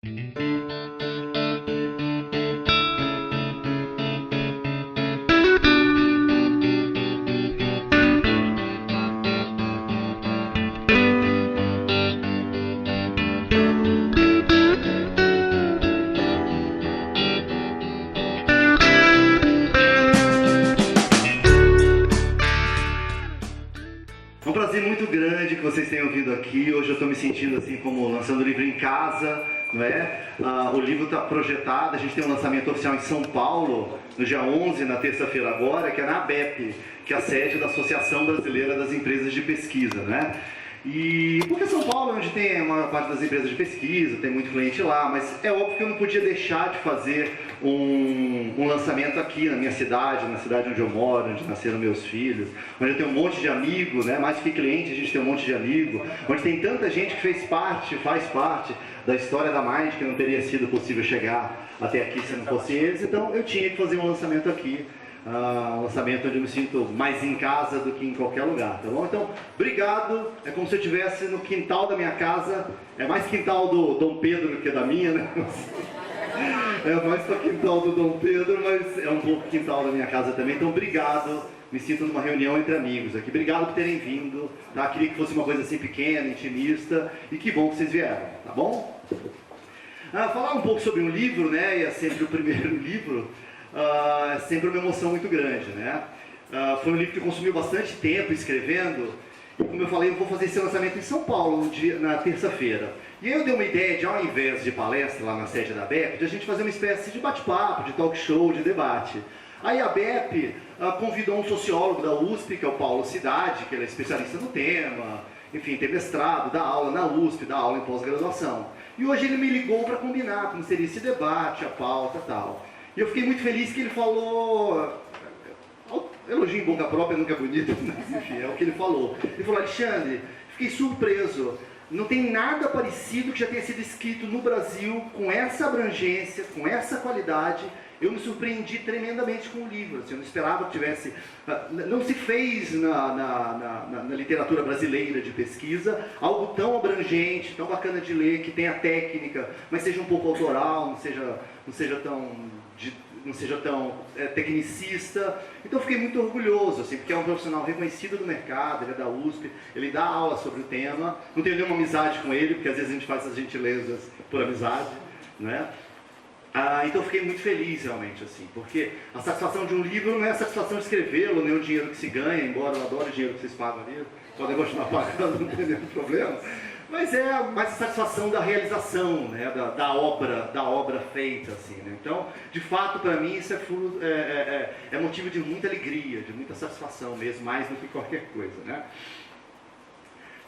É um prazer muito grande que vocês tenham vindo aqui. Hoje eu estou me sentindo assim como lançando o livro em casa, não é? O livro está projetado, a gente tem um lançamento oficial em São Paulo, no dia 11, na terça-feira agora, que é na ABEP, que é a sede da Associação Brasileira das Empresas de Pesquisa, né? E porque São Paulo é onde tem a maior parte das empresas de pesquisa, tem muito cliente lá, mas é óbvio que eu não podia deixar de fazer um lançamento aqui na minha cidade, na cidade onde eu moro, onde nasceram meus filhos, onde eu tenho um monte de amigo, né? Mais que cliente, a gente tem um monte de amigo, onde tem tanta gente que faz parte da história da Mind, que não teria sido possível chegar até aqui se não fosse eles, então eu tinha que fazer um lançamento aqui. Um lançamento onde eu me sinto mais em casa do que em qualquer lugar, tá bom? Então, obrigado, é como se eu estivesse no quintal da minha casa, é mais quintal do Dom Pedro do que da minha, né? É mais para quintal do Dom Pedro, mas é um pouco quintal da minha casa também, então obrigado, me sinto numa reunião entre amigos aqui, obrigado por terem vindo, tá? Queria que fosse uma coisa assim pequena, intimista, e que bom que vocês vieram, tá bom? Falar um pouco sobre um livro, né, e é sempre o primeiro livro, é sempre uma emoção muito grande, né? Foi um livro que consumiu bastante tempo escrevendo, e como eu falei, eu vou fazer esse lançamento em São Paulo, na terça-feira. E aí eu dei uma ideia de, ao invés de palestra lá na sede da ABEP, de a gente fazer uma espécie de bate-papo, de talk show, de debate. Aí a ABEP convidou um sociólogo da USP, que é o Paulo Cidade, que ele é especialista no tema, enfim, tem mestrado, dá aula na USP, dá aula em pós-graduação. E hoje ele me ligou para combinar como seria esse debate, a pauta e tal. E eu fiquei muito feliz que ele falou, elogio em boca própria nunca é bonito, mas enfim, é o que ele falou. Ele falou: Alexandre, fiquei surpreso, não tem nada parecido que já tenha sido escrito no Brasil com essa abrangência, com essa qualidade. Eu me surpreendi tremendamente com o livro, assim, eu não esperava que tivesse, não se fez na literatura brasileira de pesquisa algo tão abrangente, tão bacana de ler, que tenha técnica, mas seja um pouco autoral, não seja tão tecnicista. Então eu fiquei muito orgulhoso, assim, porque é um profissional reconhecido do mercado, ele é da USP, ele dá aula sobre o tema, não tenho nenhuma amizade com ele, porque às vezes a gente faz essas gentilezas por amizade, né? Então eu fiquei muito feliz realmente, assim, porque a satisfação de um livro não é a satisfação de escrevê-lo, nem o dinheiro que se ganha, embora eu adore o dinheiro que vocês pagam ali, podem continuar pagando, não tem nenhum problema, mas é mais a satisfação da realização, né, da obra feita, assim, né? Então, de fato, para mim, isso é motivo de muita alegria, de muita satisfação mesmo, mais do que qualquer coisa, né?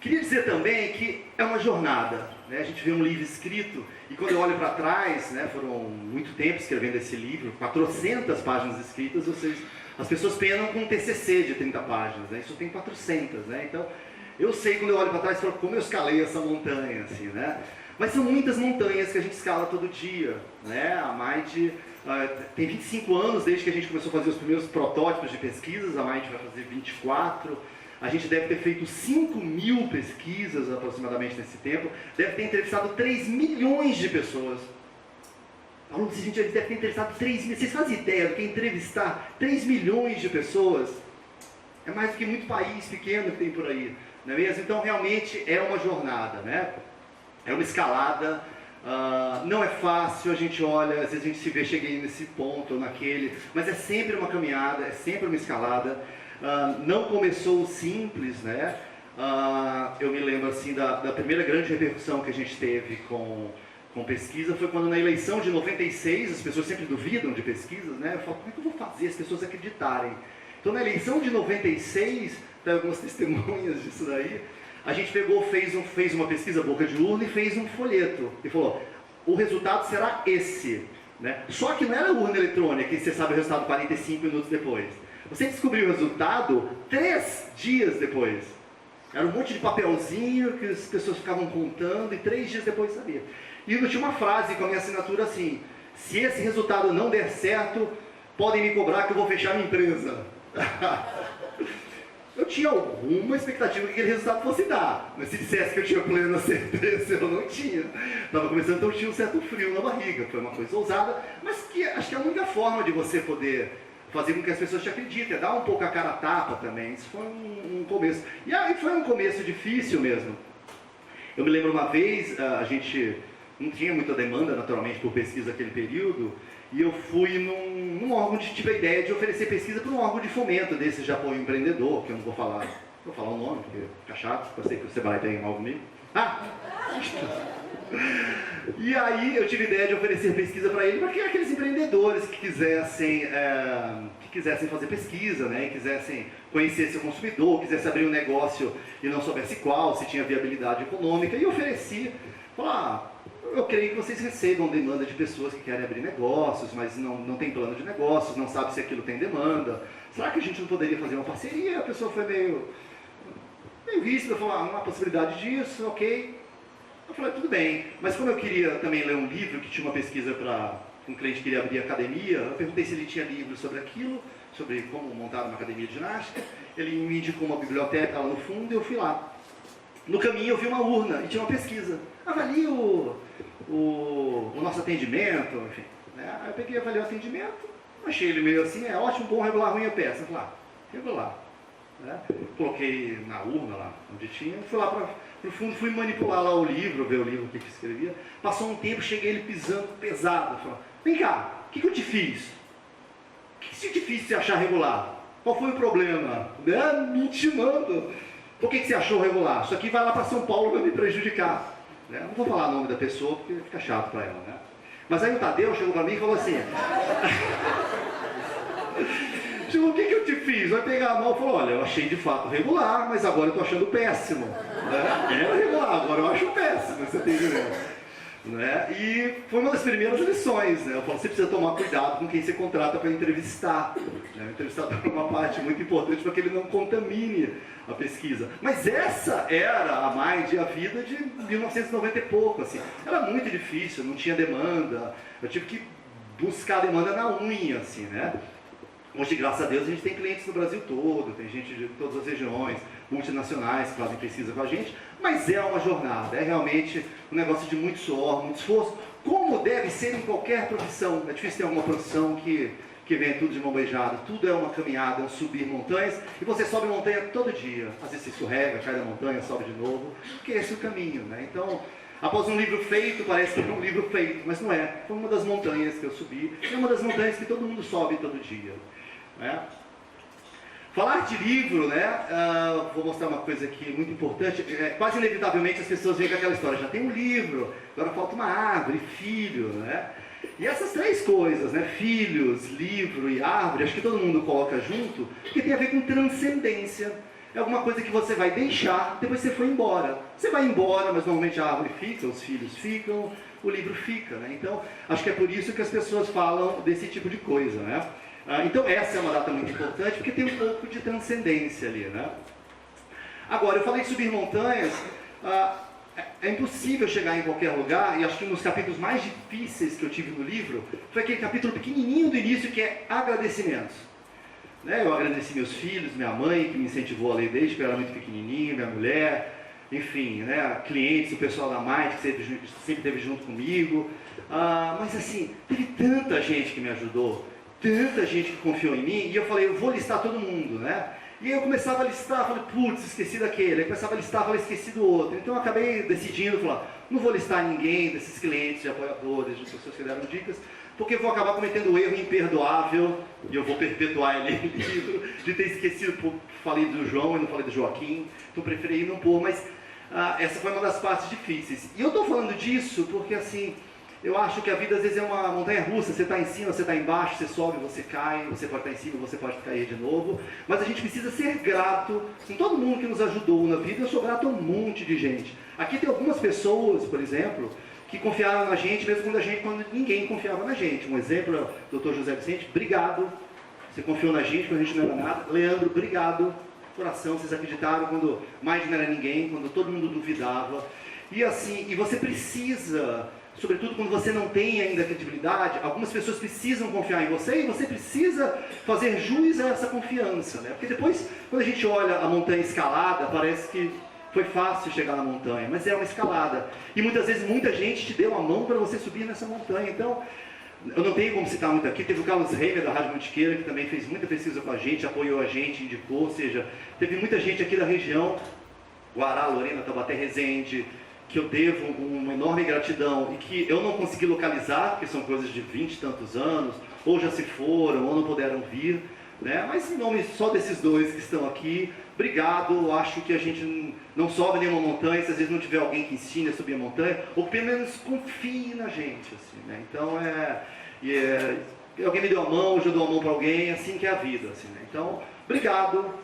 Queria dizer também que é uma jornada, né? A gente vê um livro escrito, e quando eu olho para trás, né, foram muito tempo escrevendo esse livro, 400 páginas escritas, as pessoas penam com um TCC de 30 páginas, né? Isso tem 400, né? Então, eu sei, quando eu olho para trás, falo, como eu escalei essa montanha, assim, né? Mas são muitas montanhas que a gente escala todo dia, né? A Mind tem 25 anos desde que a gente começou a fazer os primeiros protótipos de pesquisas, a Mind vai fazer 24. A gente deve ter feito 5.000 pesquisas aproximadamente nesse tempo, deve ter entrevistado 3 milhões de pessoas. Paulo disse, gente, deve ter entrevistado 3 milhões. Vocês fazem ideia do que é entrevistar 3 milhões de pessoas? É mais do que muito país pequeno que tem por aí, não é mesmo? Então, realmente é uma jornada, né? É uma escalada, não é fácil, a gente olha, às vezes a gente se vê, cheguei nesse ponto ou naquele, mas é sempre uma caminhada, é sempre uma escalada. Não começou simples, né? Eu me lembro assim da primeira grande repercussão que a gente teve com pesquisa foi quando na eleição de 96, as pessoas sempre duvidam de pesquisas, né? Eu falo, como é que eu vou fazer as pessoas acreditarem? Então na eleição de 96, tem algumas testemunhas disso daí, a gente pegou, fez uma pesquisa boca de urna e fez um folheto, e falou, o resultado será esse, né? Só que não era urna eletrônica, que você sabe o resultado 45 minutos depois. Você descobriu o resultado 3 dias depois. Era um monte de papelzinho que as pessoas ficavam contando e 3 dias depois sabia. E eu tinha uma frase com a minha assinatura assim, se esse resultado não der certo, podem me cobrar que eu vou fechar minha empresa. Eu tinha alguma expectativa que aquele resultado fosse dar. Mas se dissesse que eu tinha plena certeza, eu não tinha. Estava começando, então eu tinha um certo frio na barriga. Foi uma coisa ousada, mas que acho que é a única forma de você poder fazer com que as pessoas te acreditem, é dar um pouco a cara a tapa também. Isso foi um começo. E aí foi um começo difícil mesmo. Eu me lembro uma vez, a gente não tinha muita demanda, naturalmente, por pesquisa naquele período, e eu fui num órgão que tive a ideia de oferecer pesquisa para um órgão de fomento desses de apoio empreendedor, que eu não vou falar o nome, porque fica chato, eu sei que o Sebrae tem mal comigo. E aí eu tive a ideia de oferecer pesquisa para ele, para aqueles empreendedores que quisessem fazer pesquisa, né, e quisessem conhecer seu consumidor, quisessem abrir um negócio e não soubesse qual, se tinha viabilidade econômica, e ofereci, falar, eu creio que vocês recebam demanda de pessoas que querem abrir negócios, mas não tem plano de negócios, não sabe se aquilo tem demanda. Será que a gente não poderia fazer uma parceria? A pessoa foi meio ríspida, falou, não há possibilidade disso, ok. Eu falei, tudo bem. Mas como eu queria também ler um livro, que tinha uma pesquisa para um cliente que queria abrir academia, eu perguntei se ele tinha livros sobre aquilo, sobre como montar uma academia de ginástica. Ele me indicou uma biblioteca lá no fundo e eu fui lá. No caminho eu vi uma urna e tinha uma pesquisa. Avalie o nosso atendimento, enfim. Aí eu peguei e avaliei o atendimento, achei ele meio assim, é ótimo, bom, regular, ruim a peça. Eu falei, regular. Coloquei na urna lá, onde tinha, fui lá para o fundo, fui manipular lá o livro, ver o livro que escrevia. Passou um tempo, cheguei ele pisando pesado. Falei, vem cá, o que eu te fiz? O que é difícil você achar regular? Qual foi o problema? Me intimando. Por que você achou regular? Isso aqui vai lá para São Paulo, vai me prejudicar. Não vou falar o nome da pessoa, porque fica chato para ela. Mas aí o Tadeu chegou para mim e falou assim, o que eu te fiz? Vai pegar a mão e falou, olha, eu achei de fato regular, mas agora eu estou achando péssimo. Era regular, agora eu acho péssimo, você tem entendendo? E foi uma das primeiras lições, eu falo, você precisa tomar cuidado com quem você contrata para entrevistar. O entrevistador é uma parte muito importante para que ele não contamine a pesquisa. Mas essa era a Mind, a vida de 1990 e pouco, assim. Era muito difícil, não tinha demanda, eu tive que buscar a demanda na unha, assim, Hoje, graças a Deus, a gente tem clientes no Brasil todo, tem gente de todas as regiões, multinacionais que fazem pesquisa com a gente, mas é uma jornada, é realmente um negócio de muito suor, muito esforço, como deve ser em qualquer profissão. É difícil ter alguma profissão que vem tudo de mão beijada, tudo é uma caminhada, é um subir montanhas, e você sobe montanha todo dia, às vezes você escorrega, cai da montanha, sobe de novo, porque esse é o caminho, Então, após um livro feito, parece que foi um livro feito, mas não é, foi uma das montanhas que eu subi, é uma das montanhas que todo mundo sobe todo dia. Falar de livro, vou mostrar uma coisa aqui muito importante, quase inevitavelmente as pessoas vêm com aquela história, já tem um livro, agora falta uma árvore, filho, E essas três coisas, filhos, livro e árvore, acho que todo mundo coloca junto, porque tem a ver com transcendência. É alguma coisa que você vai deixar, depois você foi embora. Você vai embora, mas normalmente a árvore fica, os filhos ficam, o livro fica, Então, acho que é por isso que as pessoas falam desse tipo de coisa, Então essa é uma data muito importante, porque tem um pouco de transcendência ali, Agora, eu falei de subir montanhas, é impossível chegar em qualquer lugar, e acho que um dos capítulos mais difíceis que eu tive no livro, foi aquele capítulo pequenininho do início, que é agradecimentos. Eu agradeci meus filhos, minha mãe, que me incentivou a ler desde que eu era muito pequenininho, minha mulher, enfim, clientes, o pessoal da Mind, que sempre esteve junto comigo, mas assim, teve tanta gente que me ajudou, tanta gente que confiou em mim, e eu falei, eu vou listar todo mundo, E aí eu começava a listar, falei, putz, esqueci daquele. Aí começava a listar, falei, esqueci do outro. Então eu acabei decidindo, falar, não vou listar ninguém desses clientes, de apoiadores, de pessoas que deram dicas, porque eu vou acabar cometendo um erro imperdoável, e eu vou perpetuar ele no livro, de ter esquecido, falei do João e não falei do Joaquim, então preferi não pôr, mas essa foi uma das partes difíceis. E eu estou falando disso porque, assim, eu acho que a vida às vezes é uma montanha russa, você está em cima, você está embaixo, você sobe, você cai, você pode estar em cima, você pode cair de novo, mas a gente precisa ser grato com todo mundo que nos ajudou na vida. Eu sou grato a um monte de gente. Aqui tem algumas pessoas, por exemplo, que confiaram na gente, mesmo quando ninguém confiava na gente. Um exemplo é o Dr. José Vicente, obrigado, você confiou na gente quando a gente não era nada. Leandro, obrigado, coração, vocês acreditaram quando mais não era ninguém, quando todo mundo duvidava. E assim, e você precisa sobretudo quando você não tem ainda credibilidade, algumas pessoas precisam confiar em você e você precisa fazer jus a essa confiança, né? Porque depois, quando a gente olha a montanha escalada, parece que foi fácil chegar na montanha, mas é uma escalada. E muitas vezes muita gente te deu a mão para você subir nessa montanha. Então, eu não tenho como citar muito aqui. Teve o Carlos Reimer da Rádio Mantiqueira, que também fez muita pesquisa com a gente, apoiou a gente, indicou, ou seja, teve muita gente aqui da região, Guará, Lorena, Taubaté, Resende, que eu devo uma enorme gratidão e que eu não consegui localizar, porque são coisas de 20 e tantos anos, ou já se foram, ou não puderam vir, né? Mas em nome só desses dois que estão aqui, obrigado. Acho que a gente não sobe nenhuma montanha se às vezes não tiver alguém que ensine a subir a montanha, ou pelo menos confie na gente, assim, né? Então alguém me deu a mão, eu dou a mão para alguém, assim que é a vida, assim, né? Então, obrigado,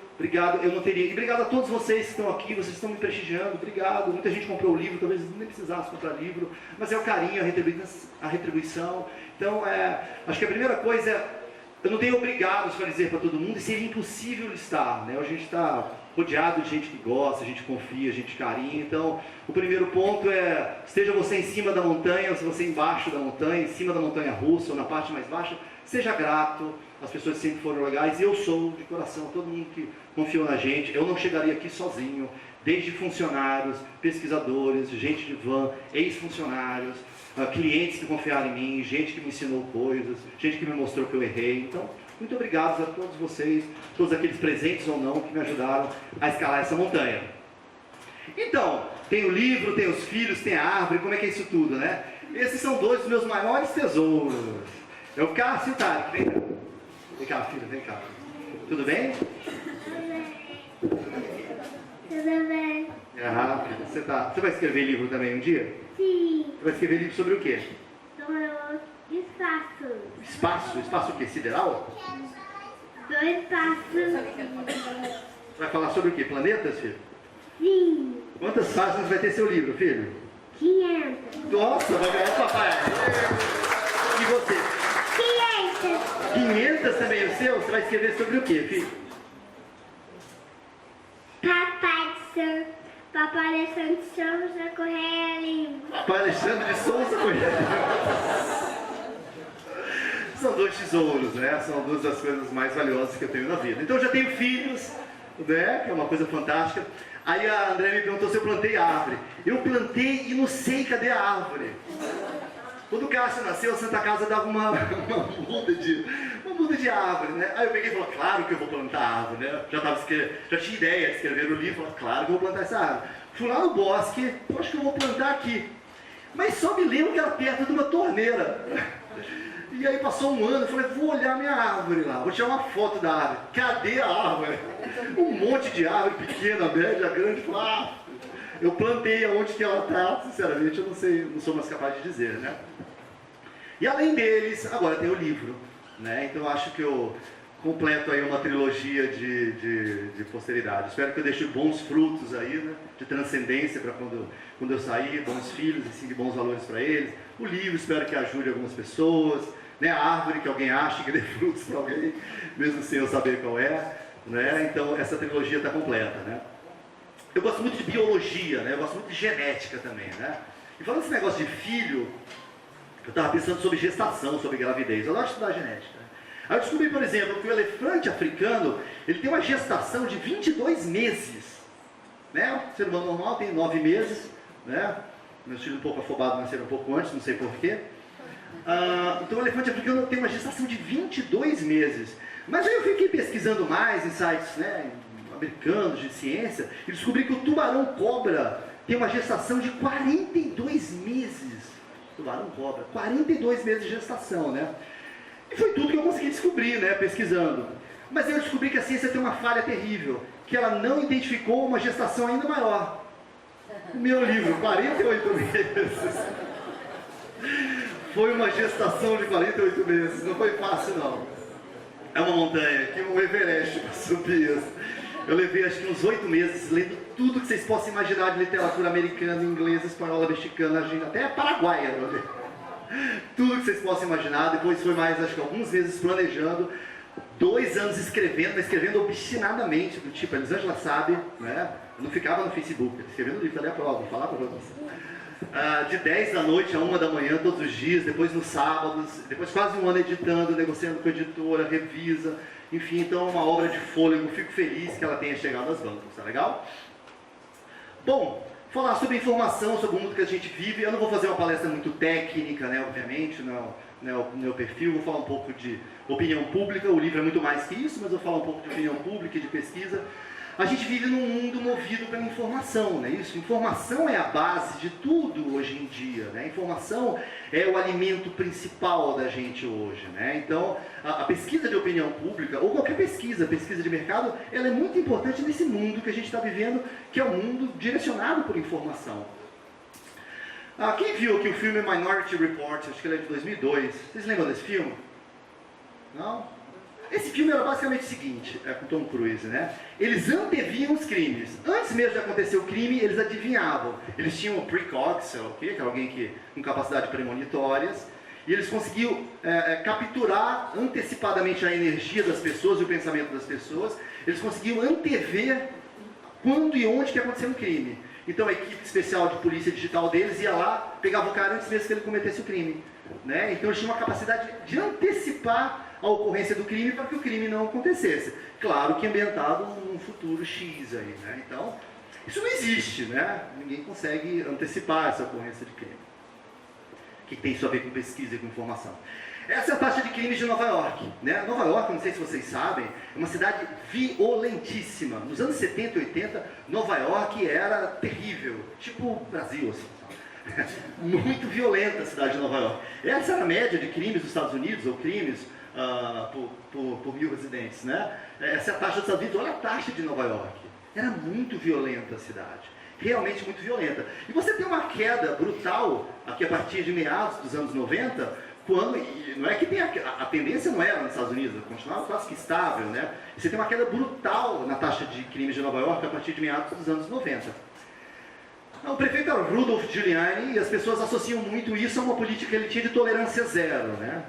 eu não teria, e obrigado a todos vocês que estão aqui, vocês estão me prestigiando, obrigado. Muita gente comprou o livro, talvez nem precisasse comprar livro, mas é o carinho, a retribuição. Então, acho que a primeira coisa é, eu não tenho obrigados para dizer para todo mundo, e seria impossível listar, né? A gente está rodeado de gente que gosta, a gente confia, a gente carinha. Então, o primeiro ponto é, esteja você em cima da montanha, ou se você embaixo da montanha, em cima da montanha russa, ou na parte mais baixa, seja grato. As pessoas sempre foram legais, e eu sou de coração, todo mundo que confiou na gente. Eu não chegaria aqui sozinho, desde funcionários, pesquisadores, gente de van, ex-funcionários, clientes que confiaram em mim, gente que me ensinou coisas, gente que me mostrou que eu errei. Então, muito obrigado a todos vocês, todos aqueles presentes ou não que me ajudaram a escalar essa montanha. Então, tem o livro, tem os filhos, tem a árvore, como é que é isso tudo, né? Esses são dois dos meus maiores tesouros. É o Cássio e o Tarek, vem cá. Vem cá, filho, vem cá. Tudo bem? Tudo bem. Ah, filho, você vai escrever livro também um dia? Sim. Você vai escrever livro sobre o quê? Sobre espaço. Espaço? Espaço o quê? Sideral? 2 passos. Você vai falar sobre o quê? Planetas, filho? Sim. Quantas páginas vai ter seu livro, filho? 500. Nossa, vai ganhar o papai. E você? 500. 500 também é o seu? Você vai escrever sobre o quê, filho? Papai Alexandre de Souza Correia Lima. Papai Alexandre de Souza Correia. São dois tesouros, né? São duas das coisas mais valiosas que eu tenho na vida. Então eu já tenho filhos, né? Que é uma coisa fantástica. Aí a André me perguntou se eu plantei árvore. Eu plantei e não sei cadê a árvore. Quando o Cássio nasceu, a Santa Casa dava uma muda de árvore, né? Aí eu peguei e falei, claro que eu vou plantar árvore, né? Já tinha ideia de escrever o livro, falei, claro que eu vou plantar essa árvore. Fui lá no bosque, acho que eu vou plantar aqui. Mas só me lembro que era perto de uma torneira. E aí passou um ano, eu falei, vou olhar minha árvore lá, vou tirar uma foto da árvore. Cadê a árvore? Um monte de árvore, pequena, média, grande, eu plantei aonde que ela está, sinceramente eu não sei, não sou mais capaz de dizer, né? E além deles, agora tem o livro, né? Então eu acho que eu completo aí uma trilogia de posteridade. Espero que eu deixe bons frutos aí, né? De transcendência para quando eu sair, bons filhos, assim, de bons valores para eles. O livro, espero que ajude algumas pessoas, né? A árvore, que alguém ache que dê frutos para alguém, mesmo sem eu saber qual é, né? Então essa trilogia está completa, né? Eu gosto muito de biologia, né? Eu gosto muito de genética também, né? E falando desse negócio de filho, eu estava pensando sobre gestação, sobre gravidez. Eu gosto de estudar genética. Né? Aí eu descobri, por exemplo, que o elefante africano, ele tem uma gestação de 22 meses. Né? O ser humano normal tem 9 meses, né? Meus filhos um pouco afobados nasceram um pouco antes, não sei porquê. Então o elefante africano tem uma gestação de 22 meses. Mas aí eu fiquei pesquisando mais em sites, né, americanos de ciência, e descobri que o tubarão-cobra tem uma gestação de 42 meses. Tubarão-cobra, 42 meses de gestação, né? E foi tudo que eu consegui descobrir, né, pesquisando. Mas eu descobri que a ciência tem uma falha terrível, que ela não identificou uma gestação ainda maior. O meu livro, 48 meses. Foi uma gestação de 48 meses, não foi fácil não. É uma montanha, que um Everest para subir. Eu levei acho que uns 8 meses lendo tudo que vocês possam imaginar de literatura americana, inglesa, espanhola, mexicana, argentina, até paraguaia. Tudo que vocês possam imaginar. Depois foi mais, acho que alguns meses planejando, 2 anos escrevendo, mas escrevendo obstinadamente, do tipo, a Elisângela sabe, né? Eu não ficava no Facebook, escrevendo livro, ali a prova, vou falar para você. de 10 da noite a 1 da manhã, todos os dias, depois nos sábados, depois quase um ano editando, negociando com a editora, revisa, enfim, então é uma obra de fôlego. Fico feliz que ela tenha chegado às bancas, tá legal? Bom, falar sobre informação, sobre o mundo que a gente vive. Eu não vou fazer uma palestra muito técnica, né, obviamente, não é o meu perfil. Vou falar um pouco de opinião pública. O livro é muito mais que isso, mas eu vou falar um pouco de opinião pública e de pesquisa. A gente vive num mundo movido pela informação, não é isso? Informação é a base de tudo hoje em dia, né? Informação é o alimento principal da gente hoje, né? Então, a pesquisa de opinião pública, ou qualquer pesquisa de mercado, ela é muito importante nesse mundo que a gente está vivendo, que é um mundo direcionado por informação. Quem viu aqui o filme Minority Report? Acho que ele é de 2002. Vocês lembram desse filme? Não? Esse filme era basicamente o seguinte, com Tom Cruise, né? Eles anteviam os crimes. Antes mesmo de acontecer o crime, eles adivinhavam. Eles tinham o precognition, que é alguém com capacidade premonitórias, e eles conseguiam capturar antecipadamente a energia das pessoas e o pensamento das pessoas. Eles conseguiam antever quando e onde que ia acontecer um crime. Então a equipe especial de polícia digital deles ia lá, pegava o cara antes mesmo que ele cometesse o crime, né? Então eles tinham uma capacidade de antecipar a ocorrência do crime para que o crime não acontecesse. Claro que ambientado num futuro X aí, né? Então, isso não existe, né? Ninguém consegue antecipar essa ocorrência de crime. O que tem isso a ver com pesquisa e com informação? Essa é a taxa de crimes de Nova York, né? Nova York, não sei se vocês sabem, é uma cidade violentíssima. Nos anos 70 e 80, Nova York era terrível, tipo Brasil, assim. Muito violenta a cidade de Nova York. Essa era a média de crimes dos Estados Unidos, ou crimes por 1000 residentes, né? Essa é a taxa dos Estados Unidos. Olha a taxa de Nova York. Era muito violenta a cidade, realmente muito violenta. E você tem uma queda brutal aqui a partir de meados dos anos 90, quando, e não é que tem a tendência não era nos Estados Unidos, continuava quase que estável, né? Você tem uma queda brutal na taxa de crimes de Nova York a partir de meados dos anos 90. O prefeito era Rudolph Giuliani e as pessoas associam muito isso a uma política que ele tinha de tolerância zero, né?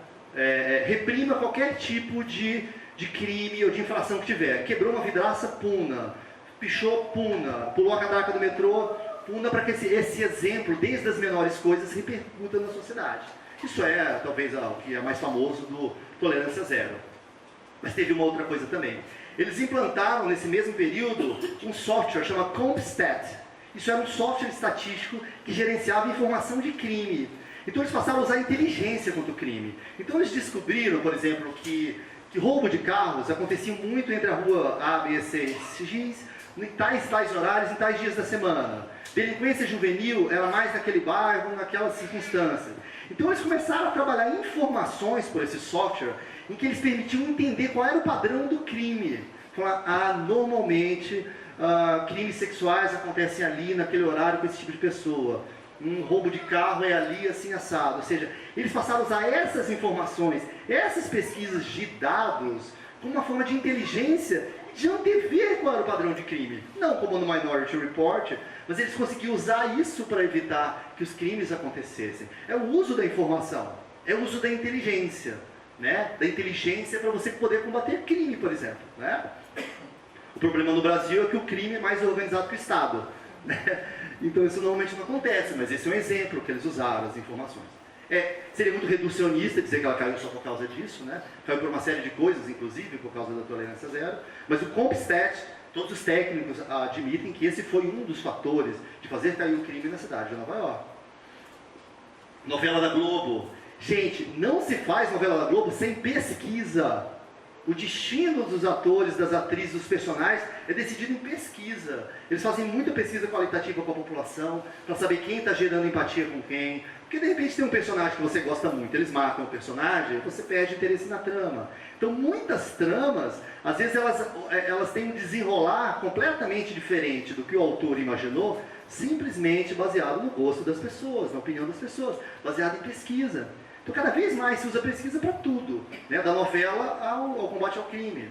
Reprima qualquer tipo de crime ou de infração que tiver. Quebrou uma vidraça, puna. Pichou, puna. Pulou a catraca do metrô, puna, para que esse exemplo, desde as menores coisas, repercuta na sociedade. Isso é, talvez, o que é mais famoso do tolerância zero. Mas teve uma outra coisa também. Eles implantaram, nesse mesmo período, um software chamado CompStat. Isso era um software estatístico que gerenciava informação de crime. Então eles passaram a usar inteligência contra o crime. Então eles descobriram, por exemplo, que roubo de carros acontecia muito entre a rua A, B, C e X, em tais horários, em tais dias da semana. Delinquência juvenil era mais naquele bairro, naquelas circunstâncias. Então eles começaram a trabalhar informações por esse software, em que eles permitiam entender qual era o padrão do crime. Falar, normalmente, crimes sexuais acontecem ali, naquele horário, com esse tipo de pessoa. Um roubo de carro é ali, assim, assado. Ou seja, eles passaram a usar essas informações, essas pesquisas de dados, como uma forma de inteligência, de antever qual era o padrão de crime. Não como no Minority Report, mas eles conseguiam usar isso para evitar que os crimes acontecessem. É o uso da informação, é o uso da inteligência, né? Da inteligência para você poder combater crime, por exemplo, né? O problema no Brasil é que o crime é mais organizado que o Estado, né? Então isso normalmente não acontece, mas esse é um exemplo que eles usaram, as informações. Seria muito reducionista dizer que ela caiu só por causa disso, né? Caiu por uma série de coisas, inclusive por causa da tolerância zero, mas o CompStat, todos os técnicos admitem que esse foi um dos fatores de fazer cair o crime na cidade de Nova York. Novela da Globo. Gente, não se faz novela da Globo sem pesquisa. O destino dos atores, das atrizes, dos personagens é decidido em pesquisa. Eles fazem muita pesquisa qualitativa com a população, para saber quem está gerando empatia com quem. Porque de repente tem um personagem que você gosta muito, eles matam o personagem e você perde interesse na trama. Então muitas tramas, às vezes elas têm um desenrolar completamente diferente do que o autor imaginou, simplesmente baseado no gosto das pessoas, na opinião das pessoas, baseado em pesquisa. Então cada vez mais se usa pesquisa para tudo, né? Da novela ao combate ao crime.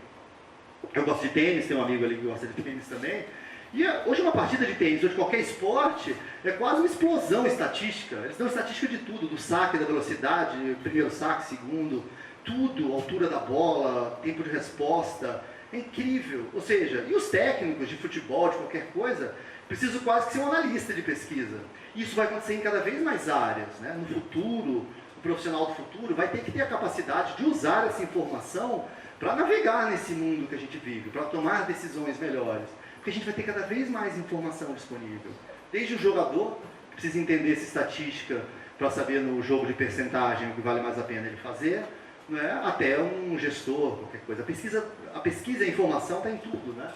Eu gosto de tênis, tem um amigo ali que gosta de tênis também. E hoje uma partida de tênis ou de qualquer esporte é quase uma explosão estatística. Eles dão estatística de tudo, do saque, da velocidade, primeiro saque, segundo, tudo, altura da bola, tempo de resposta. É incrível. Ou seja, e os técnicos de futebol, de qualquer coisa, precisam quase que ser um analista de pesquisa. Isso vai acontecer em cada vez mais áreas, né? No futuro, o profissional do futuro vai ter que ter a capacidade de usar essa informação para navegar nesse mundo que a gente vive, para tomar decisões melhores. Porque a gente vai ter cada vez mais informação disponível. Desde o jogador, que precisa entender essa estatística para saber no jogo de percentagem o que vale mais a pena ele fazer, né? Até um gestor, qualquer coisa. A pesquisa e a informação está em tudo, né?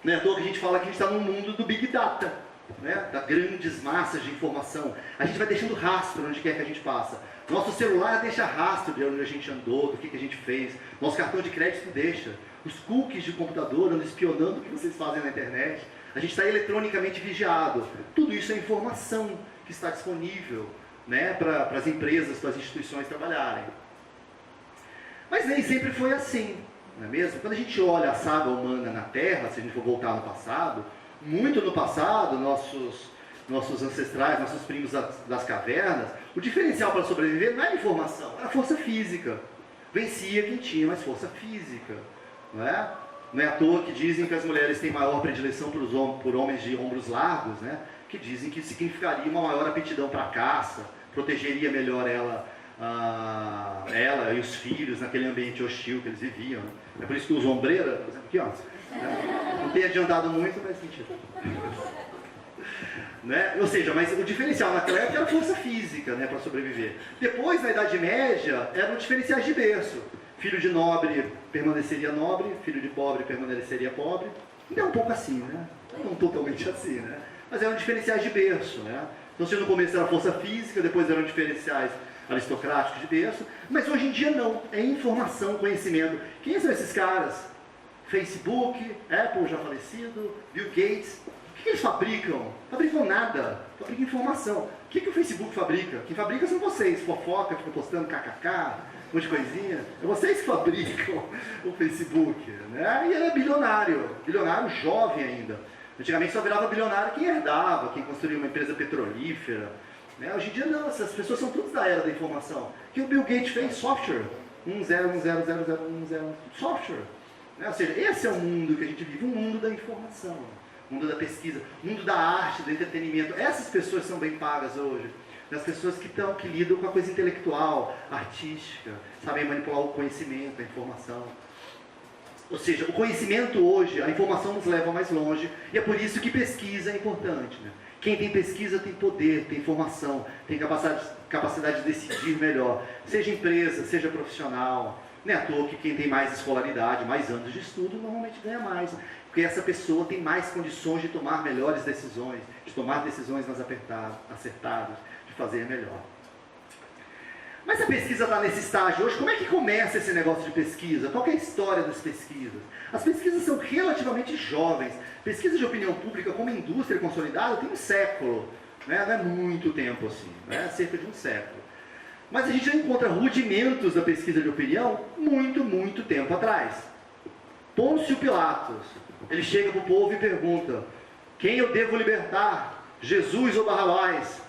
Não é à toa que a gente fala que a gente está no mundo do Big Data, né? Das grandes massas de informação. A gente vai deixando rastro onde quer que a gente passa. Nosso celular deixa rastro de onde a gente andou, do que a gente fez. Nosso cartão de crédito deixa. Os cookies de computador andam espionando o que vocês fazem na internet. A gente está eletronicamente vigiado. Tudo isso é informação que está disponível, né, para as empresas, para as instituições trabalharem. Mas nem sempre foi assim, não é mesmo? Quando a gente olha a saga humana na Terra, se a gente for voltar no passado, muito no passado, nossos ancestrais, nossos primos das cavernas, o diferencial para sobreviver não era informação, era força física. Vencia quem tinha mais força física, não é? Não é à toa que dizem que as mulheres têm maior predileção por homens de ombros largos, né? Que dizem que significaria uma maior aptidão para a caça, protegeria melhor ela e os filhos naquele ambiente hostil que eles viviam. Né? É por isso que usa ombreira, por exemplo, aqui, ó. Né? Não tem adiantado muito, mas sentido. Né? Ou seja, mas o diferencial naquela época era força física, né, para sobreviver. Depois, na Idade Média, eram diferenciais de berço. Filho de nobre permaneceria nobre, filho de pobre permaneceria pobre. Ainda é um pouco assim, né? Não totalmente assim, né? Mas eram diferenciais de berço, né? Então, se no começo era força física, depois eram diferenciais aristocráticos de berço, mas hoje em dia não, é informação, conhecimento. Quem são esses caras? Facebook, Apple já falecido, Bill Gates. O que eles fabricam? Fabricam nada, fabricam informação. O que o Facebook fabrica? Quem fabrica são vocês, fofoca, ficam postando kkk, um monte de coisinha. É vocês que fabricam o Facebook, né? E ele é bilionário jovem ainda. Antigamente só virava bilionário quem herdava, quem construía uma empresa petrolífera. Né? Hoje em dia não, essas pessoas são todas da era da informação. O que o Bill Gates fez? Software. 10100010, software. Né? Ou seja, esse é o mundo que a gente vive, um mundo da informação, um mundo da pesquisa, um mundo da arte, do entretenimento. Essas pessoas são bem pagas hoje. As pessoas que lidam com a coisa intelectual, artística, sabem manipular o conhecimento, a informação. Ou seja, o conhecimento hoje, a informação nos leva mais longe, e é por isso que pesquisa é importante. Né? Quem tem pesquisa tem poder, tem informação, tem capacidade de decidir melhor, seja empresa, seja profissional. Não é à toa que quem tem mais escolaridade, mais anos de estudo, normalmente ganha mais, porque essa pessoa tem mais condições de tomar melhores decisões, de tomar decisões mais acertadas, de fazer melhor. Mas a pesquisa está nesse estágio hoje, como é que começa esse negócio de pesquisa? Qual é a história das pesquisas? As pesquisas são relativamente jovens. Pesquisa de opinião pública como indústria consolidada tem um século, né? Não é muito tempo assim, né? Cerca de um século. Mas a gente já encontra rudimentos da pesquisa de opinião muito tempo atrás. Pôncio Pilatos, ele chega para o povo e pergunta: quem eu devo libertar, Jesus ou Barrabás?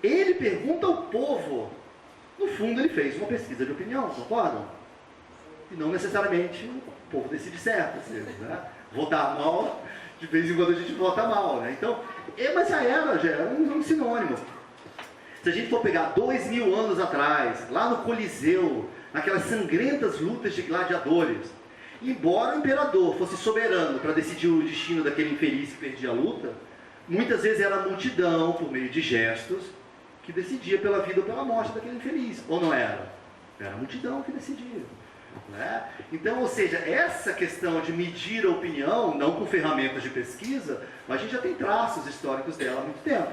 Ele pergunta ao povo. No fundo, ele fez uma pesquisa de opinião, concordam? E não necessariamente o povo decide certo. Né? Votar mal, de vez em quando a gente vota mal. Né? Então, mas já era um sinônimo. Se a gente for pegar 2000 anos atrás, lá no Coliseu, naquelas sangrentas lutas de gladiadores, embora o imperador fosse soberano para decidir o destino daquele infeliz que perdia a luta, muitas vezes era a multidão, por meio de gestos, que decidia pela vida ou pela morte daquele infeliz, ou não era? Era a multidão que decidia. Né? Então, ou seja, essa questão de medir a opinião, não com ferramentas de pesquisa, mas a gente já tem traços históricos dela há muito tempo.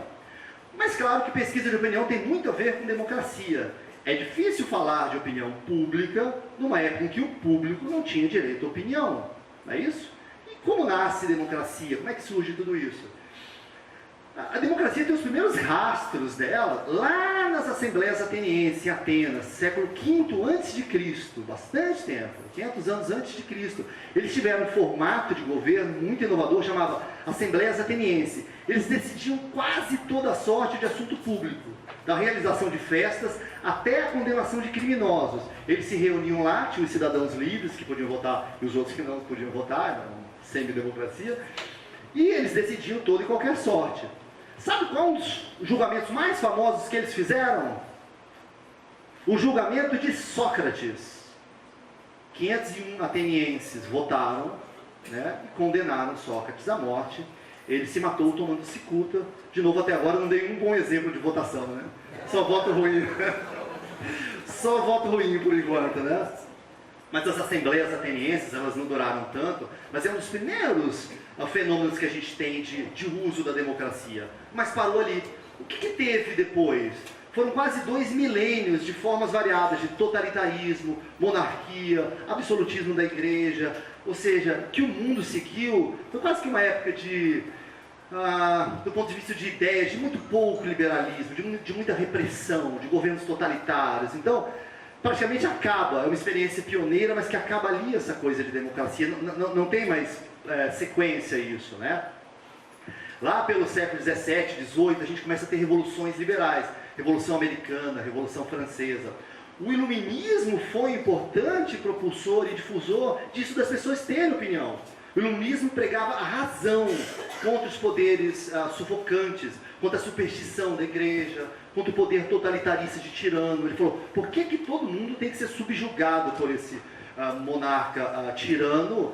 Mas claro que pesquisa de opinião tem muito a ver com democracia. É difícil falar de opinião pública numa época em que o público não tinha direito à opinião, não é isso? E como nasce a democracia? Como é que surge tudo isso? A democracia tem os primeiros rastros dela lá nas assembleias atenienses, em Atenas, século V a.C., bastante tempo, 500 anos antes de Cristo. Eles tiveram um formato de governo muito inovador, chamava Assembleias Atenienses. Eles decidiam quase toda a sorte de assunto público, da realização de festas até a condenação de criminosos. Eles se reuniam lá, tinham os cidadãos livres que podiam votar e os outros que não podiam votar, era uma semi-democracia, e eles decidiam toda e qualquer sorte. Sabe qual um dos julgamentos mais famosos que eles fizeram? O julgamento de Sócrates. 501 atenienses votaram, né, e condenaram Sócrates à morte. Ele se matou tomando cicuta. De novo, até agora não dei um bom exemplo de votação, né? Só voto ruim. Só voto ruim por enquanto, né? Mas as assembleias atenienses, elas não duraram tanto, mas é um dos primeiros fenômenos que a gente tem de uso da democracia. Mas parou ali. O que teve depois? Foram quase 2 milênios de formas variadas de totalitarismo, monarquia, absolutismo da igreja, ou seja, que o mundo seguiu. Foi quase que uma época do ponto de vista de ideias, de muito pouco liberalismo, de muita repressão, de governos totalitários. Então, praticamente acaba, é uma experiência pioneira, mas que acaba ali essa coisa de democracia, não tem mais sequência isso, né? Lá pelo século XVII, XVIII, a gente começa a ter revoluções liberais, Revolução Americana, Revolução Francesa. O iluminismo foi importante propulsor e difusor disso das pessoas terem opinião. O iluminismo pregava a razão contra os poderes sufocantes, contra a superstição da igreja, contra o poder totalitarista de tirano. Ele falou, por que todo mundo tem que ser subjugado por esse monarca tirano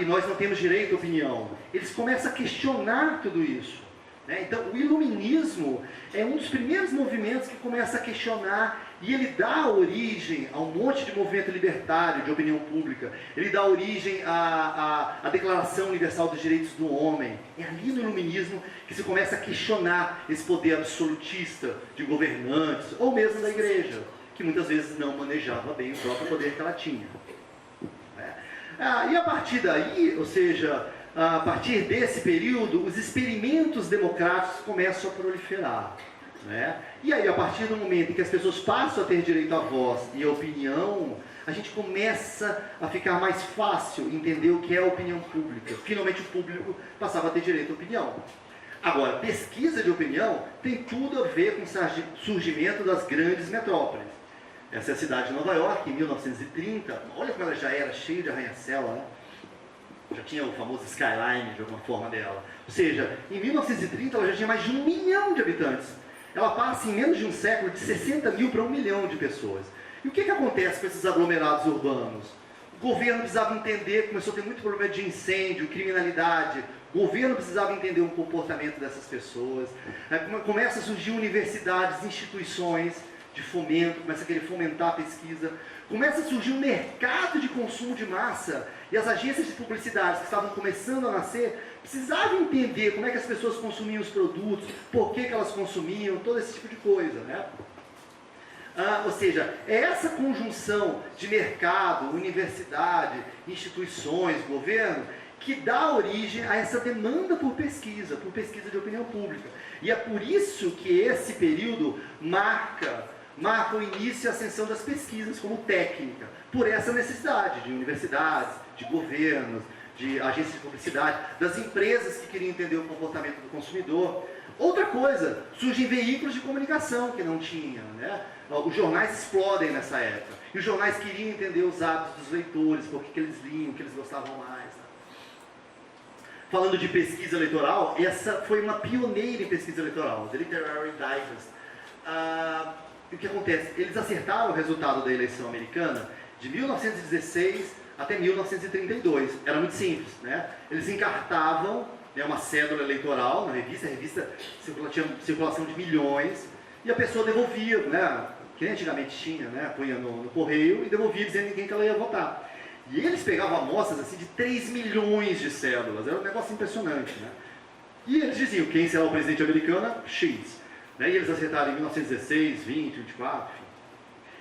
e nós não temos direito à opinião? Eles começam a questionar tudo isso. Então, o iluminismo é um dos primeiros movimentos que começa a questionar e ele dá origem a um monte de movimento libertário de opinião pública. Ele dá origem à Declaração Universal dos Direitos do Homem. É ali no iluminismo que se começa a questionar esse poder absolutista de governantes ou mesmo da igreja, que muitas vezes não manejava bem o próprio poder que ela tinha. E a partir daí, ou seja, a partir desse período, os experimentos democráticos começam a proliferar. Né? E aí, a partir do momento em que as pessoas passam a ter direito à voz e à opinião, a gente começa a ficar mais fácil entender o que é a opinião pública. Finalmente o público passava a ter direito à opinião. Agora, pesquisa de opinião tem tudo a ver com o surgimento das grandes metrópoles. Essa é a cidade de Nova York, em 1930. Olha como ela já era cheia de arranha-céu, né? Já tinha o famoso skyline de alguma forma dela. Ou seja, em 1930 ela já tinha mais de 1 milhão de habitantes. Ela passa em menos de um século de 60 mil para 1 milhão de pessoas. E o que acontece com esses aglomerados urbanos? O governo precisava entender, começou a ter muito problema de incêndio, criminalidade. O governo precisava entender o comportamento dessas pessoas. Começa a surgir universidades, instituições de fomento, começa a querer fomentar a pesquisa. Começa a surgir um mercado de consumo de massa. E as agências de publicidade que estavam começando a nascer precisavam entender como é que as pessoas consumiam os produtos, por que elas consumiam, todo esse tipo de coisa, né? Ou seja, é essa conjunção de mercado, universidade, instituições, governo, que dá origem a essa demanda por pesquisa de opinião pública. E é por isso que esse período marca o início e a ascensão das pesquisas como técnica, por essa necessidade de universidades, de governos, de agências de publicidade, das empresas que queriam entender o comportamento do consumidor. Outra coisa, surgem veículos de comunicação que não tinham, né? Os jornais explodem nessa época, e os jornais queriam entender os hábitos dos leitores, por que eles liam, o que eles gostavam mais. Né? Falando de pesquisa eleitoral, essa foi uma pioneira em pesquisa eleitoral, The Literary Digest. E o que acontece? Eles acertaram o resultado da eleição americana de 1916 até 1932. Era muito simples, né? Eles encartavam, né, uma cédula eleitoral na revista, a revista tinha circulação de milhões, e a pessoa devolvia, né, que nem antigamente tinha, né, punha no correio e devolvia dizendo em quem que ela ia votar. E eles pegavam amostras assim, de 3 milhões de cédulas, era um negócio impressionante, né? E eles diziam, quem será o presidente americano? X. Né? E eles acertaram em 1916, 20, 24, enfim.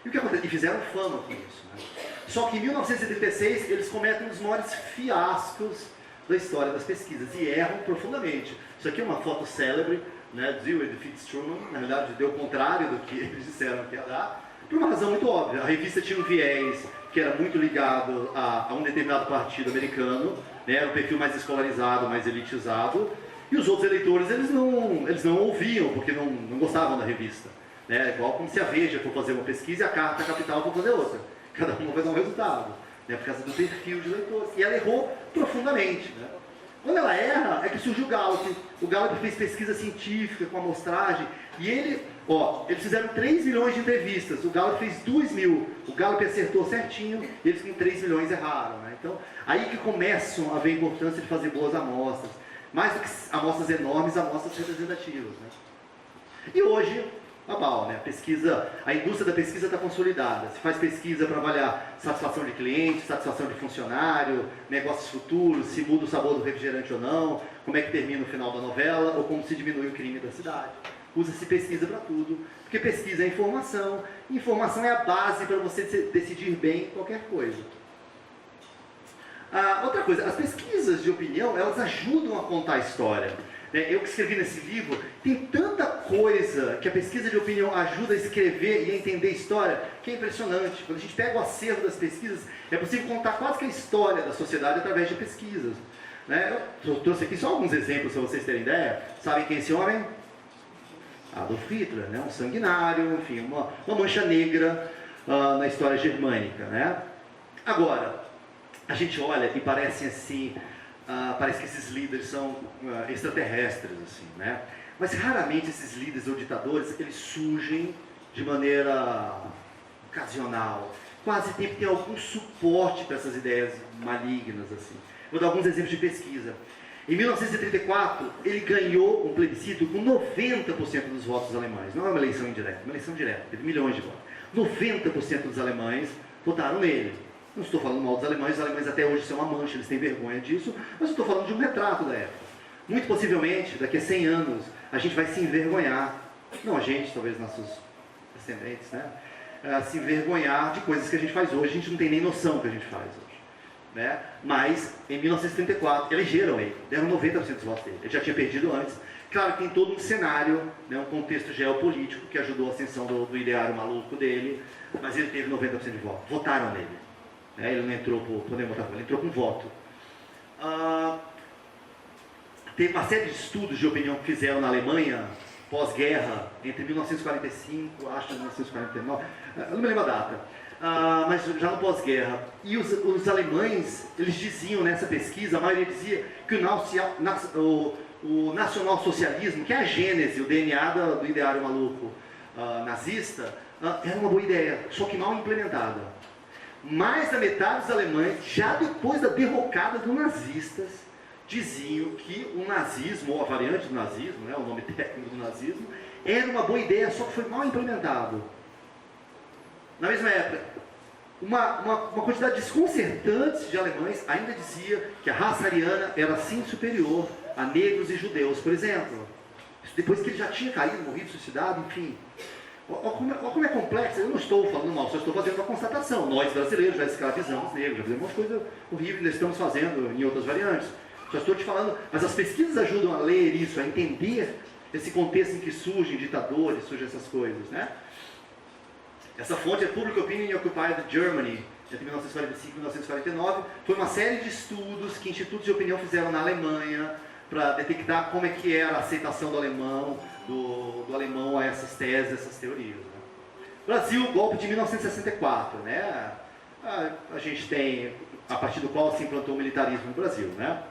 E o que acontece? E fizeram fama com isso. Né? Só que em 1936 eles cometem um dos maiores fiascos da história das pesquisas e erram profundamente. Isso aqui é uma foto célebre, né, Dewey defeats Truman. Na verdade deu o contrário do que eles disseram que ia dar, por uma razão muito óbvia. A revista tinha um viés que era muito ligado a um determinado partido americano, né, era um perfil mais escolarizado, mais elitizado, e os outros eleitores eles não ouviam, porque não gostavam da revista. Né? Igual como se a Veja for fazer uma pesquisa e a Carta Capital for fazer outra. Cada uma vai dar um resultado, né? Por causa do perfil de leitores. E ela errou profundamente. Né? Quando ela erra, é que surge o Gallup. O Gallup fez pesquisa científica com amostragem. E eles fizeram 3 milhões de entrevistas. O Gallup fez 2.000. O Gallup acertou certinho, e eles com 3 milhões erraram. Né? Então, aí que começam a ver a importância de fazer boas amostras. Mais do que amostras enormes, amostras representativas. Né? E hoje, né? A indústria da pesquisa está consolidada. Se faz pesquisa para avaliar satisfação de cliente, satisfação de funcionário, negócios futuros, se muda o sabor do refrigerante ou não, como é que termina o final da novela, ou como se diminui o crime da cidade. Usa-se pesquisa para tudo, porque pesquisa é informação, e informação é a base para você decidir bem qualquer coisa. Outra coisa, as pesquisas de opinião, elas ajudam a contar a história. Eu que escrevi nesse livro, tem tanta coisa que a pesquisa de opinião ajuda a escrever e a entender a história, que é impressionante. Quando a gente pega o acervo das pesquisas, é possível contar quase que a história da sociedade através de pesquisas. Eu trouxe aqui só alguns exemplos para vocês terem ideia. Sabem quem é esse homem? Adolf Hitler, né? Um sanguinário, enfim, uma mancha negra na história germânica. Né? Agora, a gente olha e parece assim... parece que esses líderes são extraterrestres, assim, né? Mas raramente esses líderes ou ditadores, eles surgem de maneira ocasional. Quase sempre tem algum suporte para essas ideias malignas, assim. Vou dar alguns exemplos de pesquisa. Em 1934, ele ganhou um plebiscito com 90% dos votos alemães. Não é uma eleição indireta, é uma eleição direta, teve milhões de votos. 90% dos alemães votaram nele. Não estou falando mal dos alemães, os alemães até hoje são uma mancha, eles têm vergonha disso, mas estou falando de um retrato da época. Muito possivelmente, daqui a 100 anos, a gente vai se envergonhar, não a gente, talvez nossos descendentes, né? Se envergonhar de coisas que a gente faz hoje, a gente não tem nem noção do que a gente faz hoje. Né? Mas, em 1934, elegeram ele, deram 90% dos votos dele, ele já tinha perdido antes. Claro que tem todo um cenário, né, um contexto geopolítico que ajudou a ascensão do ideário maluco dele, mas ele teve 90% de votos, votaram nele. Ele não entrou por poder votar, ele entrou com voto. Tem uma série de estudos de opinião que fizeram na Alemanha, pós-guerra, entre 1945, acho que 1949, eu não me lembro a data, mas já no pós-guerra. E os alemães, eles diziam nessa pesquisa, a maioria dizia que o nacionalsocialismo, que é a gênese, o DNA do ideário maluco nazista, era uma boa ideia, só que mal implementada. Mais da metade dos alemães, já depois da derrocada dos nazistas, diziam que o nazismo, ou a variante do nazismo, né, o nome técnico do nazismo, era uma boa ideia, só que foi mal implementado. Na mesma época, uma quantidade desconcertante de alemães ainda dizia que a raça ariana era sim superior a negros e judeus, por exemplo. Depois que ele já tinha caído, morrido, suicidado, enfim... Olha como é complexo, eu não estou falando mal, só estou fazendo uma constatação. Nós brasileiros já escravizamos negros, já fizemos um monte de coisa horrível, ainda estamos fazendo em outras variantes. Só estou te falando, mas as pesquisas ajudam a ler isso, a entender esse contexto em que surgem ditadores, surgem essas coisas. Né? Essa fonte é Public Opinion in Occupied Germany, entre 1945 e 1949. Foi uma série de estudos que institutos de opinião fizeram na Alemanha, para detectar como é que era a aceitação do alemão a essas teses, essas teorias. Né? Brasil, golpe de 1964, né? A gente tem, a partir do qual se implantou o militarismo no Brasil. Né?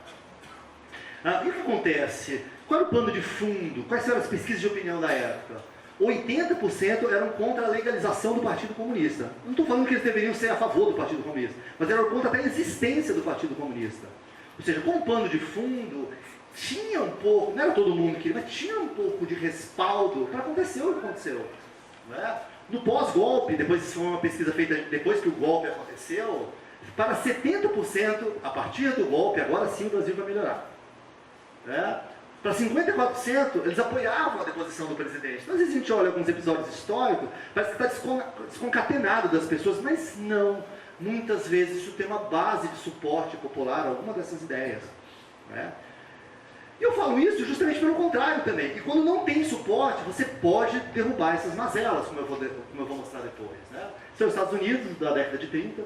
E o que acontece? Qual era o pano de fundo? Quais eram as pesquisas de opinião da época? 80% eram contra a legalização do Partido Comunista. Não estou falando que eles deveriam ser a favor do Partido Comunista, mas eram contra até a existência do Partido Comunista. Ou seja, com o pano de fundo, tinha um pouco, não era todo mundo que queria, mas tinha um pouco de respaldo para acontecer o que aconteceu. Né? No pós-golpe, depois isso foi uma pesquisa feita depois que o golpe aconteceu, para 70%, a partir do golpe, agora sim o Brasil vai melhorar. Né? Para 54%, eles apoiavam a deposição do presidente. Então, às vezes a gente olha alguns episódios históricos, parece que está desconcatenado das pessoas, mas não. Muitas vezes isso tem uma base de suporte popular, alguma dessas ideias. Né? E eu falo isso justamente pelo contrário também. E quando não tem suporte, você pode derrubar essas mazelas, como eu vou mostrar depois. Né? São os Estados Unidos, da década de 30.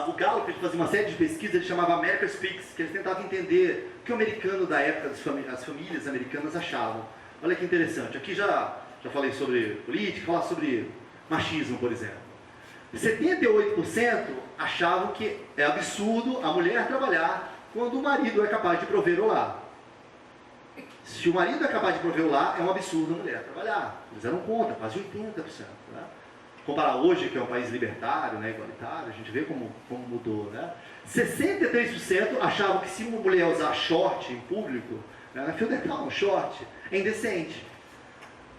O Gallup fazia uma série de pesquisas, ele chamava America Speaks, que eles tentavam entender o que o americano da época, as famílias americanas achavam. Olha que interessante, aqui já já falei sobre política, falar sobre machismo, por exemplo. 78% achavam que é absurdo a mulher trabalhar quando o marido é capaz de prover o lar. Se o marido é capaz de prover o lar, é um absurdo a mulher trabalhar. Eles eram contra, quase 80%. Né? Comparar hoje, que é um país libertário, né, igualitário, a gente vê como mudou. Né? 63% achavam que se uma mulher usar short em público, né, na fio dental, um short, é indecente.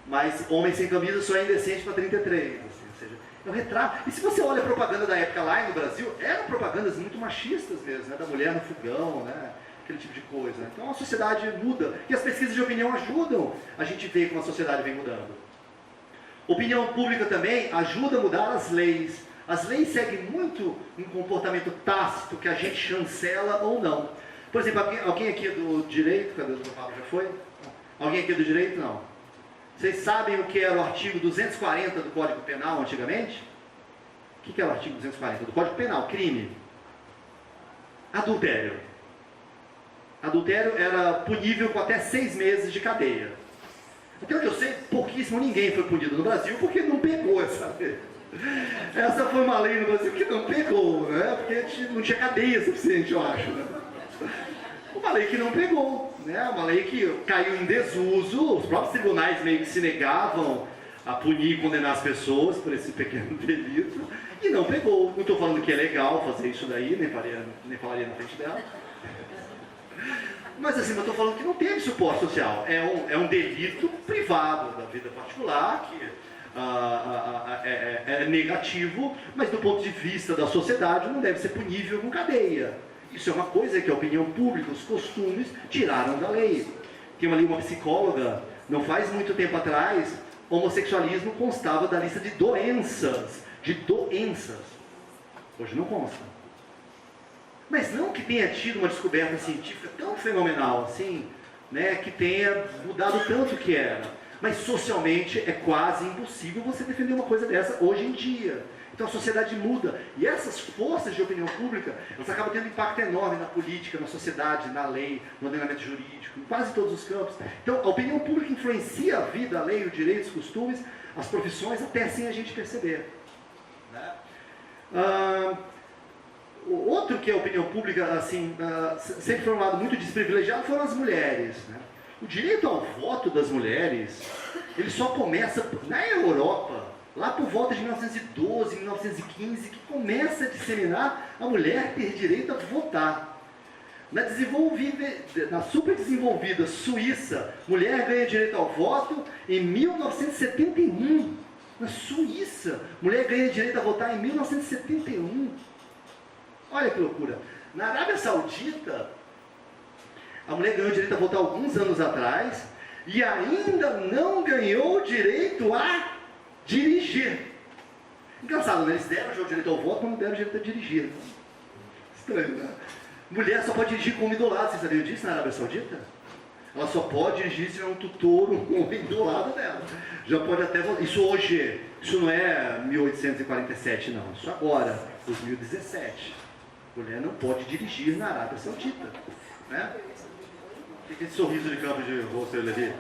Mas homem sem camisa só é indecente para 33%. Assim, ou seja, é um retrato. E se você olha a propaganda da época lá no Brasil, eram propagandas muito machistas mesmo, né, da mulher no fogão, né, aquele tipo de coisa. Então a sociedade muda. E as pesquisas de opinião ajudam a gente ver como a sociedade vem mudando. Opinião pública também ajuda a mudar as leis. As leis seguem muito um comportamento tácito que a gente chancela ou não. Por exemplo, alguém aqui do direito, cadê o Pablo, já foi? Alguém aqui do direito? Não. Vocês sabem o que era o artigo 240 do Código Penal antigamente? O que era o artigo 240 do Código Penal? Crime. Adultério. Adultério era punível com até 6 meses de cadeia. Até onde eu sei, pouquíssimo ninguém foi punido no Brasil porque não pegou essa lei. Essa foi uma lei no Brasil que não pegou, né? Porque não tinha cadeia suficiente, eu acho. Né? Uma lei que não pegou, né? Uma lei que caiu em desuso, os próprios tribunais meio que se negavam a punir e condenar as pessoas por esse pequeno delito, e não pegou. Não estou falando que é legal fazer isso daí, nem falaria na frente dela. Mas assim, eu estou falando que não teve suporte social. É um delito privado da vida particular, que é negativo, mas do ponto de vista da sociedade não deve ser punível com cadeia. Isso é uma coisa que a opinião pública, os costumes, tiraram da lei. Tem ali uma psicóloga, não faz muito tempo atrás, homossexualismo constava da lista de doenças. Hoje não consta. Mas não que tenha tido uma descoberta científica tão fenomenal assim, né, que tenha mudado tanto o que era. Mas socialmente é quase impossível você defender uma coisa dessa hoje em dia. Então a sociedade muda. E essas forças de opinião pública, elas acabam tendo um impacto enorme na política, na sociedade, na lei, no ordenamento jurídico, em quase todos os campos. Então a opinião pública influencia a vida, a lei, os direitos, os costumes, as profissões, até sem a gente perceber. Né? Outro que é a opinião pública, assim, sempre foi um lado muito desprivilegiado, foram as mulheres. Né? O direito ao voto das mulheres, ele só começa na Europa, lá por volta de 1912, 1915, que começa a disseminar a mulher ter direito a votar. Na super desenvolvida Suíça, mulher ganha direito ao voto em 1971. Na Suíça, mulher ganha direito a votar em 1971. Olha que loucura. Na Arábia Saudita, a mulher ganhou direito a votar alguns anos atrás e ainda não ganhou direito a dirigir. Engraçado, né? Eles deram já o direito ao voto, mas não deram o direito a dirigir. Estranho, né? Mulher só pode dirigir como idolado. Vocês sabiam disso na Arábia Saudita? Ela só pode dirigir se tiver um tutor, um homem do lado dela. Já pode até votar. Isso hoje, isso não é 1847, não. Isso agora, 2017. Mulher não pode dirigir na Arábia Saudita. Né? O que é esse sorriso de campo de rosto ali?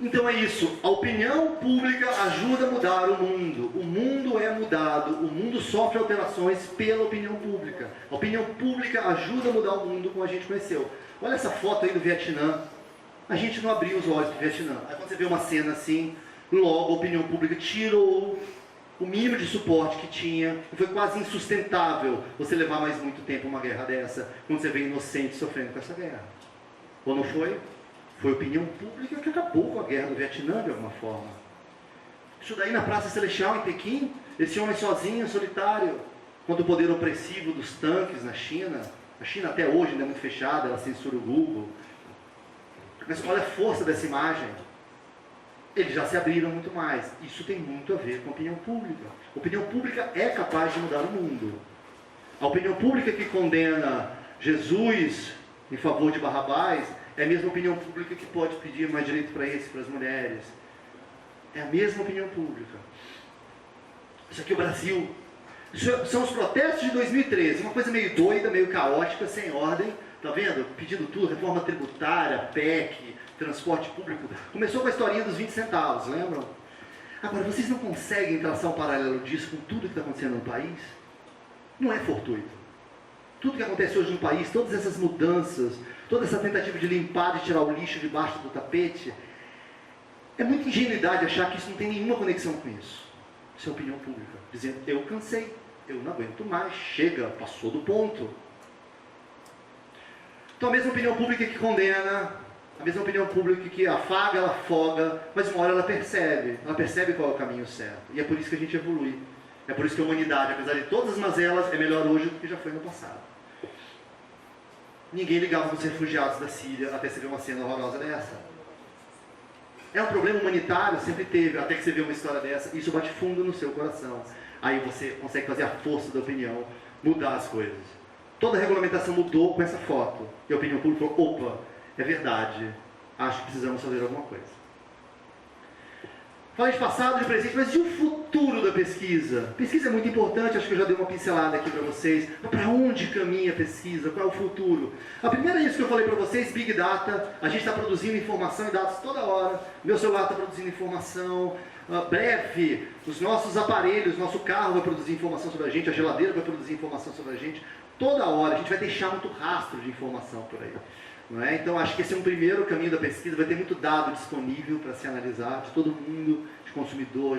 Então é isso. A opinião pública ajuda a mudar o mundo. O mundo é mudado. O mundo sofre alterações pela opinião pública. A opinião pública ajuda a mudar o mundo como a gente conheceu. Olha essa foto aí do Vietnã. A gente não abriu os olhos para o Vietnã. Aí quando você vê uma cena assim, logo a opinião pública tirou o mínimo de suporte que tinha, e foi quase insustentável você levar mais muito tempo uma guerra dessa, quando você vê inocentes sofrendo com essa guerra. Ou não foi? Foi a opinião pública que acabou com a guerra do Vietnã, de alguma forma. Isso daí na Praça Celestial, em Pequim, esse homem sozinho, solitário, contra o poder opressivo dos tanques na China. A China até hoje ainda é muito fechada, ela censura o Google. Mas olha a força dessa imagem. Eles já se abriram muito mais. Isso tem muito a ver com a opinião pública. A opinião pública é capaz de mudar o mundo. A opinião pública que condena Jesus em favor de Barrabás é a mesma opinião pública que pode pedir mais direito para as mulheres. É a mesma opinião pública. Isso aqui é o Brasil. Isso são os protestos de 2013. Uma coisa meio doida, meio caótica, sem ordem, Tá vendo? Pedindo tudo, reforma tributária, PEC, transporte público. Começou com a historinha dos 20 centavos, lembram? Agora, vocês não conseguem traçar um paralelo disso com tudo que está acontecendo no país? Não é fortuito. Tudo que acontece hoje no país, todas essas mudanças, toda essa tentativa de limpar, de tirar o lixo debaixo do tapete, é muita ingenuidade achar que isso não tem nenhuma conexão com isso. Isso é opinião pública, dizendo, eu cansei, eu não aguento mais, chega, passou do ponto. Então a mesma opinião pública que condena, a mesma opinião pública que afaga, ela afoga, mas uma hora ela percebe qual é o caminho certo. E é por isso que a gente evolui. É por isso que a humanidade, apesar de todas as mazelas, é melhor hoje do que já foi no passado. Ninguém ligava para os refugiados da Síria até você ver uma cena horrorosa dessa. É um problema humanitário, sempre teve, até que você vê uma história dessa, isso bate fundo no seu coração. Aí você consegue fazer a força da opinião, mudar as coisas. Toda a regulamentação mudou com essa foto. E a opinião pública falou, opa, é verdade, acho que precisamos fazer alguma coisa. Falei de passado, de presente, mas e o futuro da pesquisa? Pesquisa é muito importante, acho que eu já dei uma pincelada aqui para vocês. Mas para onde caminha a pesquisa? Qual é o futuro? A primeira é isso que eu falei para vocês, Big Data. A gente está produzindo informação e dados toda hora. Meu celular está produzindo informação. Breve, os nossos aparelhos, nosso carro vai produzir informação sobre a gente, a geladeira vai produzir informação sobre a gente. Toda hora, a gente vai deixar muito rastro de informação por aí. Não é? Então, acho que esse é um primeiro caminho da pesquisa, vai ter muito dado disponível para se analisar, de todo mundo, de consumidor,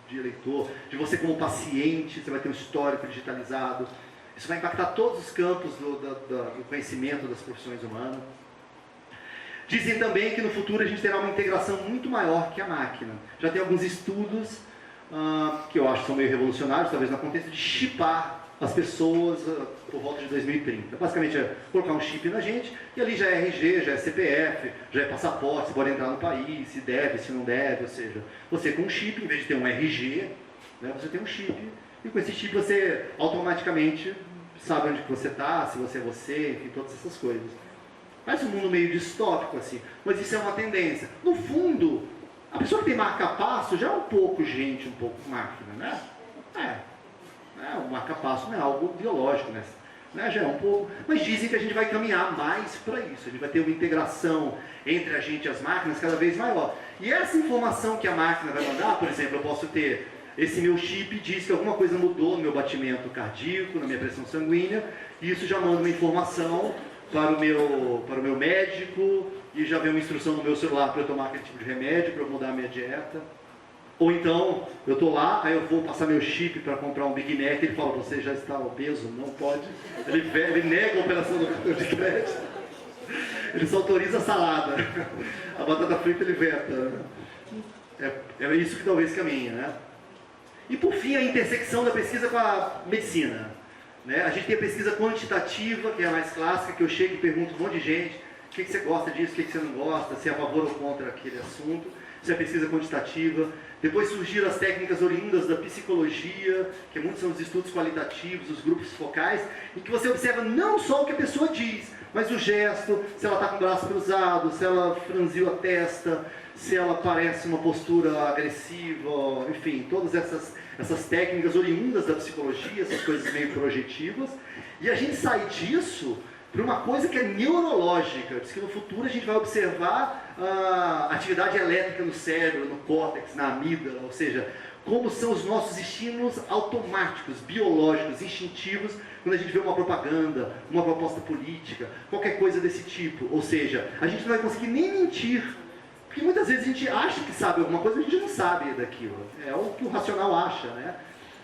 de eleitor, de você como paciente, você vai ter um histórico digitalizado. Isso vai impactar todos os campos do conhecimento das profissões humanas. Dizem também que no futuro a gente terá uma integração muito maior que a máquina. Já tem alguns estudos que eu acho que são meio revolucionários, talvez no contexto de chipar as pessoas por volta de 2030. Basicamente é colocar um chip na gente, e ali já é RG, já é CPF, já é passaporte, você pode entrar no país, se deve, se não deve, ou seja, você com um chip, em vez de ter um RG, né, você tem um chip, e com esse chip você automaticamente sabe onde que você está, se você é você, enfim, todas essas coisas. Parece um mundo meio distópico assim, mas isso é uma tendência. No fundo, a pessoa que tem marca-passo já é um pouco gente, um pouco máquina, né? O marca-passo não é algo biológico, né? Já é um pouco, mas dizem que a gente vai caminhar mais para isso, a gente vai ter uma integração entre a gente e as máquinas cada vez maior. E essa informação que a máquina vai mandar, por exemplo, eu posso ter, esse meu chip diz que alguma coisa mudou no meu batimento cardíaco, na minha pressão sanguínea, e isso já manda uma informação para o meu médico, e já vem uma instrução no meu celular para eu tomar aquele tipo de remédio, para eu mudar a minha dieta. Ou então, eu estou lá, aí eu vou passar meu chip para comprar um Big Mac, ele fala, você já está obeso? Não pode. Ele nega a operação do cartão de crédito. Ele só autoriza a salada. A batata frita ele veta. É isso que talvez caminhe, né? E por fim, a intersecção da pesquisa com a medicina. Né? A gente tem a pesquisa quantitativa, que é a mais clássica, que eu chego e pergunto um monte de gente, o que você gosta disso, o que você não gosta, se é a favor ou contra aquele assunto. Isso é a pesquisa quantitativa. Depois surgiram as técnicas oriundas da psicologia, que muitos são os estudos qualitativos, os grupos focais, em que você observa não só o que a pessoa diz, mas o gesto, se ela está com o braço cruzado, se ela franziu a testa, se ela parece uma postura agressiva, enfim, todas essas técnicas oriundas da psicologia, essas coisas meio projetivas. E a gente sai disso para uma coisa que é neurológica. Diz que no futuro a gente vai observar a atividade elétrica no cérebro, no córtex, na amígdala, ou seja, como são os nossos estímulos automáticos, biológicos, instintivos, quando a gente vê uma propaganda, uma proposta política, qualquer coisa desse tipo. Ou seja, a gente não vai conseguir nem mentir, porque muitas vezes a gente acha que sabe alguma coisa, mas a gente não sabe daquilo. É o que o racional acha, né?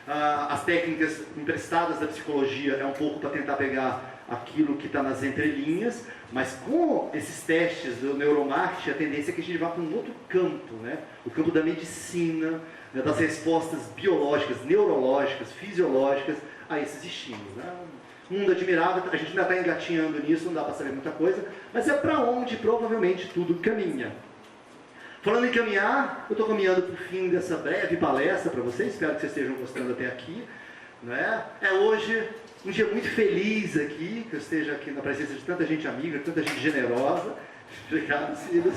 As técnicas emprestadas da psicologia é um pouco para tentar pegar aquilo que está nas entrelinhas, mas com esses testes do neuromarketing, a tendência é que a gente vá para um outro campo, né? O campo da medicina, né? Das respostas biológicas, neurológicas, fisiológicas a esses estímulos. Né? Um mundo admirável, a gente ainda está engatinhando nisso, não dá para saber muita coisa, mas é para onde provavelmente tudo caminha. Falando em caminhar, eu estou caminhando para o fim dessa breve palestra para vocês, espero que vocês estejam gostando até aqui. Né? É hoje um dia muito feliz aqui, que eu esteja aqui na presença de tanta gente amiga, de tanta gente generosa. Obrigado, Silas.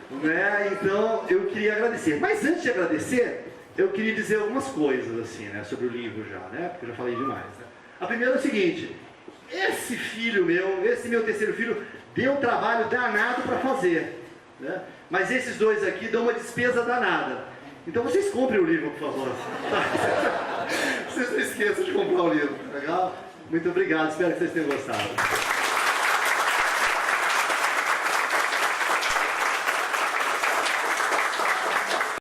Né? Então, eu queria agradecer. Mas antes de agradecer, eu queria dizer algumas coisas assim, né, sobre o livro já, né? Porque eu já falei demais. Né? A primeira é o seguinte, esse filho meu, esse meu terceiro filho, deu um trabalho danado para fazer, né? Mas esses dois aqui dão uma despesa danada. Então vocês comprem o livro, por favor. Vocês não esqueçam de comprar o livro, tá legal? Muito obrigado, espero que vocês tenham gostado.